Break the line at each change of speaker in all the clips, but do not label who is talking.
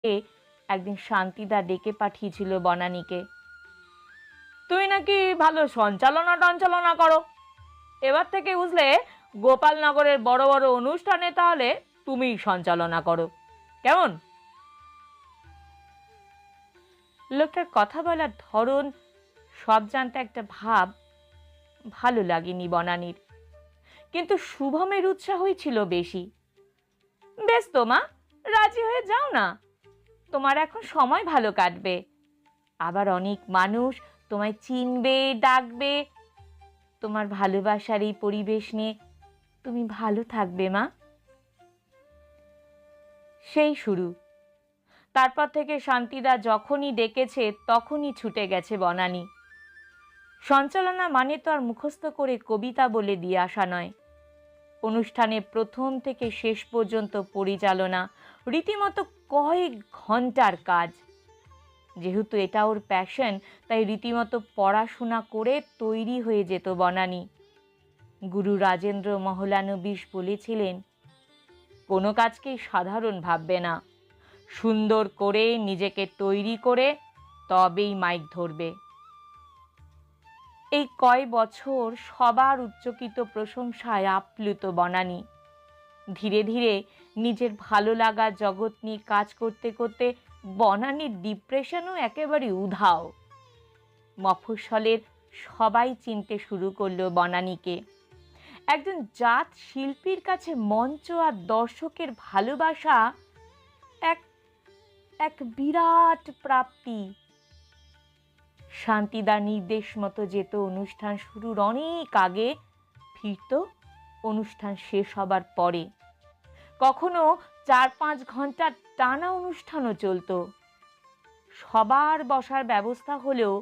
একদিন শান্তিদা ডেকে পাঠিয়েছিল বনানীকে। তুই নাকি ভালো সঞ্চালনা টঞ্চালনা করো, এবার থেকে বুঝলে গোপালনগরের বড় বড় অনুষ্ঠানে তাহলে তুমিই সঞ্চালনা করো, কেমন? লোকটার কথা বলার ধরন, সব জানতে একটা ভাব ভালো লাগেনি বনানীর, কিন্তু শুভমের উৎসাহই ছিল বেশি। বেশ তো মা, রাজি হয়ে যাও না, তোমার এখন সময় ভালো কাটবে, আবার অনেক মানুষ তোমায় চিনবে, ডাকবে, তোমার ভালোবাসার এই পরিবেশ নিয়ে তুমি ভালো থাকবে মা। সেই শুরু। তারপর থেকে শান্তিদা যখনই ডেকেছে তখনই ছুটে গেছে বনানী। সঞ্চালনা মানে তো আর মুখস্থ করে কবিতা বলে দিয়ে আসা নয়, অনুষ্ঠানে প্রথম থেকে শেষ পর্যন্ত পরিচালনা, রীতিমতো কয়েক ঘন্টার কাজ। যেহেতু এটা ওর প্যাশন, তাই রীতিমতো পড়াশোনা করে তৈরি হয়ে যেত বনানী। গুরু রাজেন্দ্র মহলানবিশ বলেছিলেন, কোনো কাজকেই সাধারণ ভাববে না, সুন্দর করে নিজেকে তৈরি করে তবেই মাইক ধরবে। এই কয় বছর সবার উচ্চকিত প্রশংসায় আপ্লুত বনানী। ধীরে ধীরে নিজের ভালো লাগা জগৎ নিয়ে কাজ করতে করতে বনানীর ডিপ্রেশনও একেবারে উধাও। মফস্বলের সবাই চিনতে শুরু করলো বনানীকে। একজন জাত শিল্পীর কাছে মঞ্চ আর দর্শকের ভালোবাসা এক এক বিরাট প্রাপ্তি। শান্তিদার নির্দেশ মতো যেত অনুষ্ঠান শুরুর অনেক আগে, ফিরত অনুষ্ঠান শেষ হবার পরে। কখনো 4-5 ঘন্টা টানা অনুষ্ঠানও চলত। সবার বসার ব্যবস্থা হলেও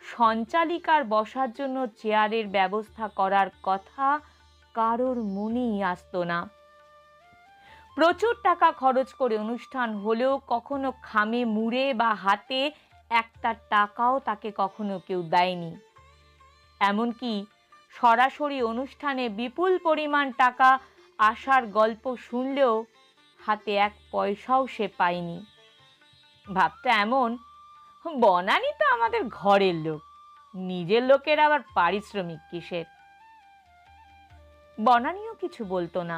সঞ্চালিকার বসার জন্য চেয়ারের ব্যবস্থা করার কথা কারোর মনেই আসতো না। প্রচুর টাকা খরচ করে অনুষ্ঠান হলেও কখনো খামে মুড়ে বা হাতে একটা টাকাও তাকে কখনো কেউ দেয়নি। এমনকি সরাসরি অনুষ্ঠানে বিপুল পরিমাণ টাকা আসার গল্প শুনলেও হাতে 1 পয়সাও সে পায়নি। ভাবতে এমন, বনানী তো আমাদের ঘরের লোক, নিজের লোকের আবার পারিশ্রমিক কিসের। বনানীও কিছু বলতো না,